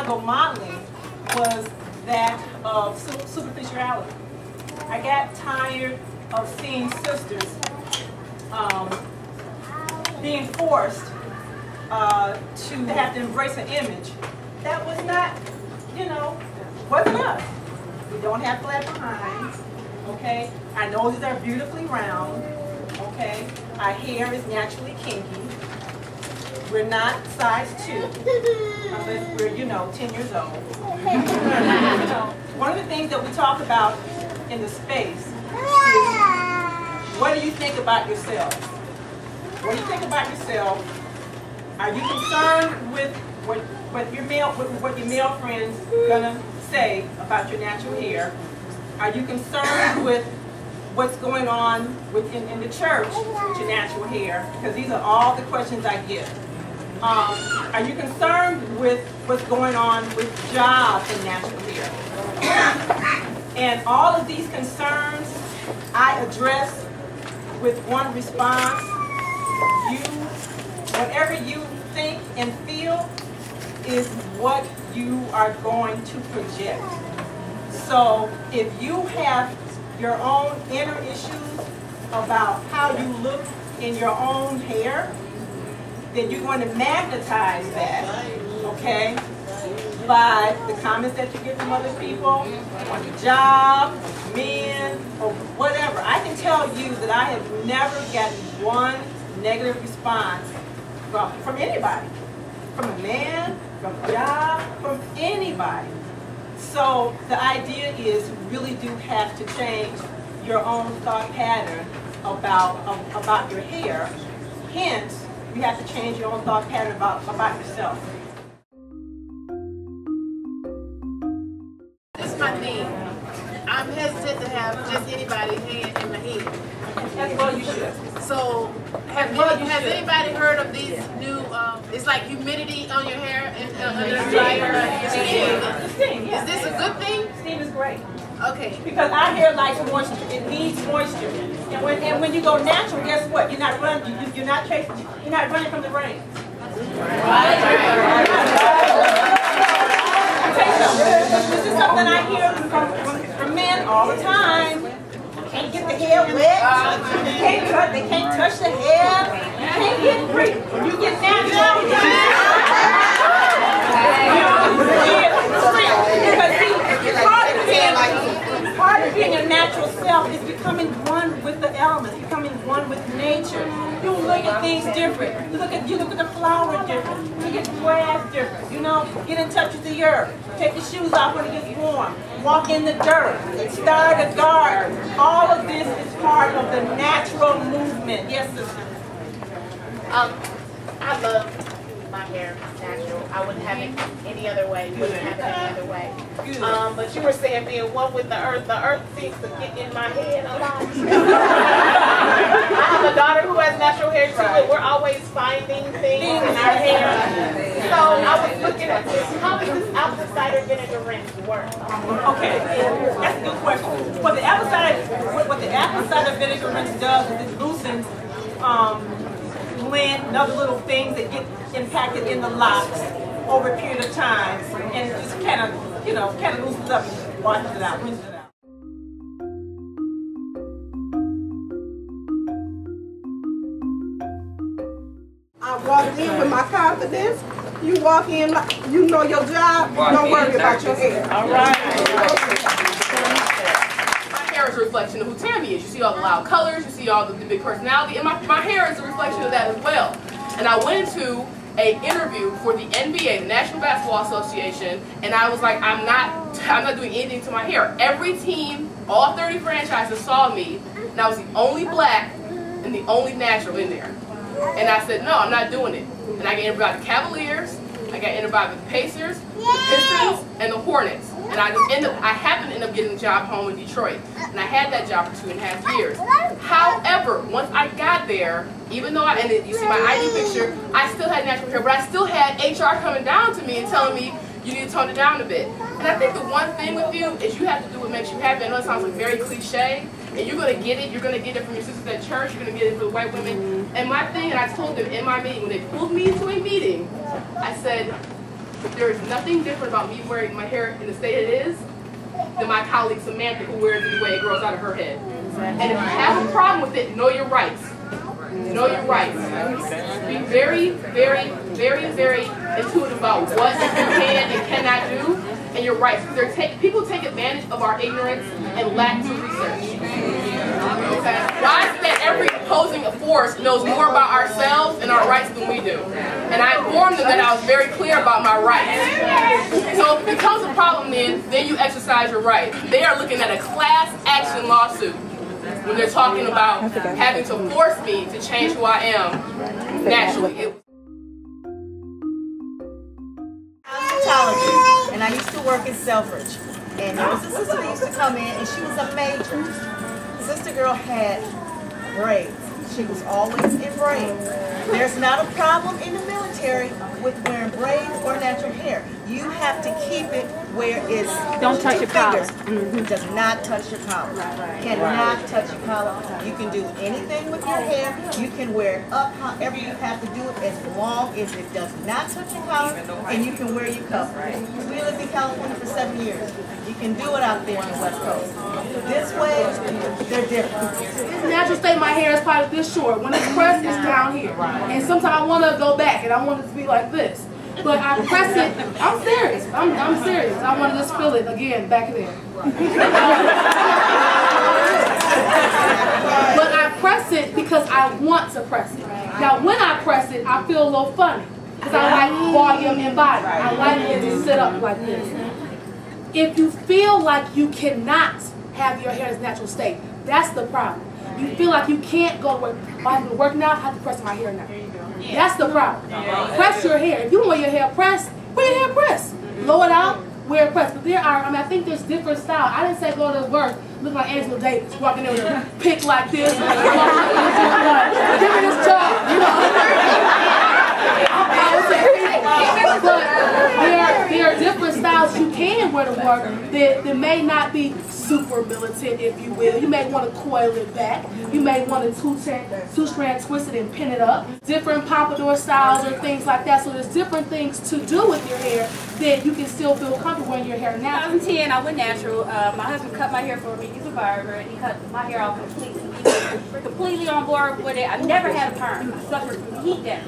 go modeling was that of superficiality. I got tired of seeing sisters being forced to have to embrace an image that was not, wasn't us. We don't have flat behinds, okay? Our noses are beautifully round, okay? Our hair is naturally kinky. We're not size 2, unless we're, 10 years old. One of the things that we talk about in the space is, what do you think about yourself? What do you think about yourself? Are you concerned with what your male friends gonna say about your natural hair? Are you concerned with what's going on in the church with your natural hair? Because these are all the questions I get. Are you concerned with what's going on with jobs and natural hair? And all of these concerns I address with one response. Whatever you think and feel is what you are going to project. So if you have your own inner issues about how you look in your own hair, then you're going to magnetize that, okay, by the comments that you get from other people, on your job, men, or whatever. I can tell you that I have never gotten one negative response from anybody, from a man, from a job, from anybody. So the idea is you really do have to change your own thought pattern about your hair. Hence, you have to change your own thought pattern about yourself. This is my thing. I'm hesitant to have just anybody's hand in my head. That's well you should. So, has anybody heard of these new, it's like humidity on your hair and under the dryer? Steam, yeah. Is this a good thing? Steam is great. Okay. Because our hair likes moisture. It needs moisture. And when you go natural, guess what? You're not running. You're not running from the rain. This is something I hear from men all the time. Can't get the hair wet. They can't touch the hair. You can't get free. When you get natural, part of being a natural self is becoming one with the elements, becoming one with nature. You look at things different. You look at the flower different. You look at grass different. Get in touch with the earth. Take your shoes off when it gets warm. Walk in the dirt. Start a garden. All of this is part of the natural movement. Yes, sister. I love my hair natural. I wouldn't have it any other way. Wouldn't have it any other way. But you were saying being one with the earth seems to get in my head a lot. I have a daughter who has natural hair too, and we're always finding things in our hair. So I was looking at this. How does this apple cider vinegar rinse work? Okay, that's a good question. What the apple cider vinegar rinse does is it loosens lint and other little things that get impacted in the locks over a period of time, and it just kind of loosens up and washes it out, rinses it out. I walked in with my confidence. You walk in, you know your job. Don't worry about your hair. All right. My hair is a reflection of who Tammy is. You see all the loud colors, you see all the big personality, and my hair is a reflection of that as well. And I went into an interview for the NBA, the National Basketball Association, and I was like, I'm not doing anything to my hair. Every team, all 30 franchises saw me, and I was the only black and the only natural in there. And I said, no, I'm not doing it. And I got interviewed by the Cavaliers, I got interviewed by the Pacers, the Pistons, and the Hornets. And I happened to end up getting a job home in Detroit. And I had that job for 2.5 years. However, once I got there, even though you see my ID picture, I still had natural hair, but I still had HR coming down to me and telling me, you need to tone it down a bit. And I think the one thing with you is you have to do what makes you happy. I know it sounds like very cliche, and you're going to get it. You're going to get it from your sisters at church. You're going to get it from the white women. And my thing, and I told them in my meeting, when they pulled me into a meeting, I said, But there is nothing different about me wearing my hair in the state it is than my colleague Samantha, who wears it the way it grows out of her head. And if you have a problem with it, know your rights. Know your rights. Be very, very, very, very intuitive about what you can and cannot do, and your rights. Because people take advantage of our ignorance and lack of research. Okay? Why is it that every opposing force knows more about ourselves and our rights than we do? And I informed them that I was very clear about my rights. So if it becomes a problem then you exercise your right. They are looking at a class action lawsuit when they're talking about having to force me to change who I am naturally. Cosmetology, and I used to work in Selfridge, and there was a sister that used to come in, and she was a major. Sister girl had braids. She was always in braids. There's not a problem in the military with wearing braids or natural hair. You have to keep it where it's don't touch your collar. Does not touch your collar. Cannot touch your collar. You can do anything with your hair. You can wear it up however you have to do it, as long as it does not touch your collar, and you can wear your cover. We lived in California for 7 years. You can do it out there on the West Coast. This way, they're different. It's natural state my hair is probably this short. When it's pressed, it's down here. And sometimes I want to go back and I want it to be like this. But I press it. I'm serious. I'm serious. I want to just feel it again back there. But I press it because I want to press it. Now when I press it, I feel a little funny because I like volume and body. I like it to sit up like this. If you feel like you cannot have your hair in its natural state, that's the problem. You feel like you can't go to work. I'm going to work now, I have to press my hair now. That's the problem. Press your hair. If you want your hair pressed, wear your hair pressed. Blow it out, wear it pressed. But there are, I think there's different styles. I didn't say go to work, look like Angela Davis, walking in with a pick like this. Give me this job, you know. But there are different styles you can wear to work that may not be super militant, if you will. You may want to coil it back. You may want to two-strand twist it and pin it up. Different pompadour styles or things like that. So there's different things to do with your hair that you can still feel comfortable in your hair now. 2010, I went natural. My husband cut my hair for me. He's a barber, and he cut my hair off completely. He was completely on board with it. I've never had a perm. I suffered from heat damage,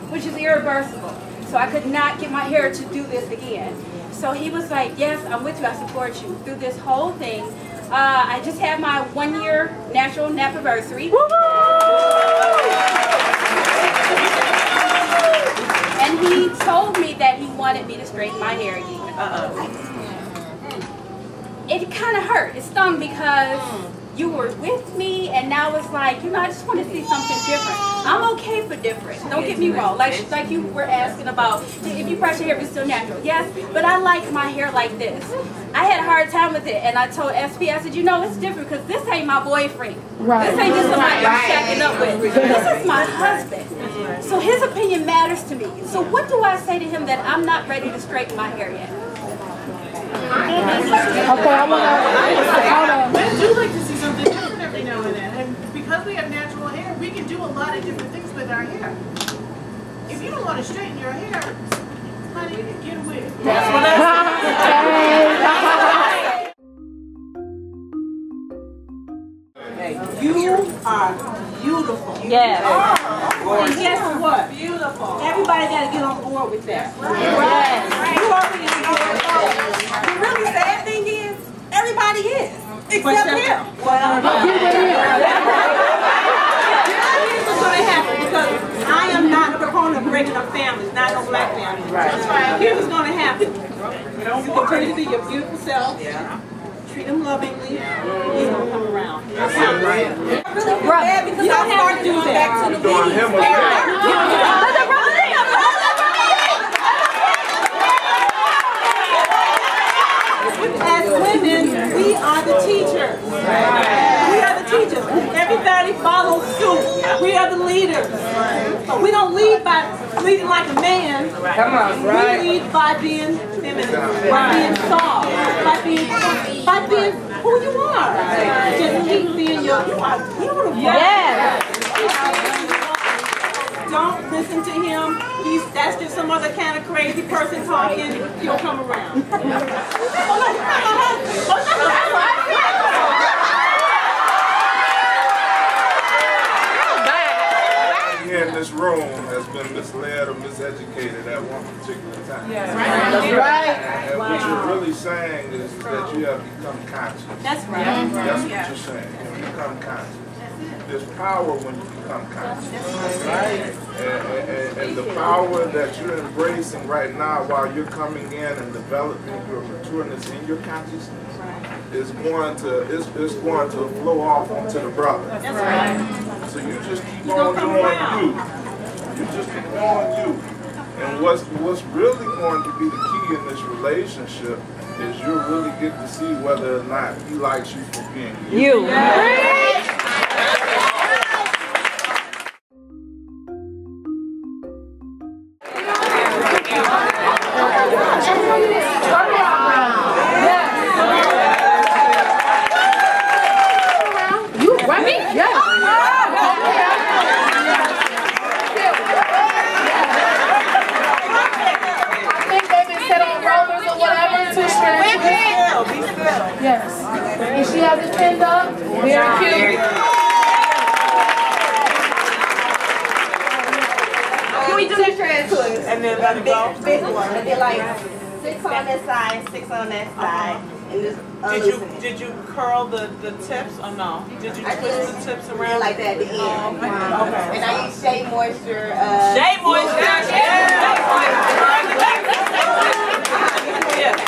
which is irreversible. So I could not get my hair to do this again. So he was like, yes, I'm with you, I support you through this whole thing. I just had my 1-year natural anniversary. And he told me that he wanted me to straighten my hair again. It kind of hurt, it stung because you were with me, and now it's like, I just want to see something different. I'm okay for different. Don't get me wrong. Like you were asking about, if you brush your hair, it's still natural. Yes, but I like my hair like this. I had a hard time with it, and I told SP, I said, it's different because this ain't my boyfriend. Right. This ain't just somebody I'm shacking up with. This is my husband. So his opinion matters to me. So what do I say to him that I'm not ready to straighten my hair yet? Okay, I want to do like to see something different every now and then. And because we have natural hair, we can do a lot of different things with our hair. If you don't want to straighten your hair, honey, get a wig. That's what I say. You are beautiful. Yes. And guess what? Beautiful. Everybody got to get on board with that. Yes. You already know. The really sad thing is, everybody is. Except him. Well, here's what's going to happen, because I am not a proponent of breaking up families, not no black families. Right. Here's what's going to happen. You continue to be your beautiful self. Treat them lovingly. He's going to come around. That's right. I really feel bad because I started to go back to the videos. As women, we are the teachers. We are the teachers. Everybody follows suit. We are the leaders. But we don't lead by leading like a man. Come on, right? We lead by being feminine, by being soft, by being who you are. Just keep being you are beautiful. Yes. don't listen to him. That's just some other kind of crazy person talking. He'll come around. In this room has been misled or miseducated at one particular time. Yes. That's right. And what you're really saying is that you have become conscious. That's right. That's what you're saying. You become conscious. There's power when you become conscious. Right. And the power that you're embracing right now while you're coming in and developing your matureness in your consciousness is going to flow off onto the brother. That's right. So you just keep on doing you. You just keep doing you. And what's really going to be the key in this relationship is you'll really get to see whether or not he likes you for being you. Yes. And she has it pinned up. Very cute. Can we do the stretch? And then let it go. Big one. And then like 6 on this side, 6 on that side. And just Did you curl the tips or no? Did you twist the tips around? like that at the end. Okay. And I use Shea Moisture. Shea Moisture. Yeah.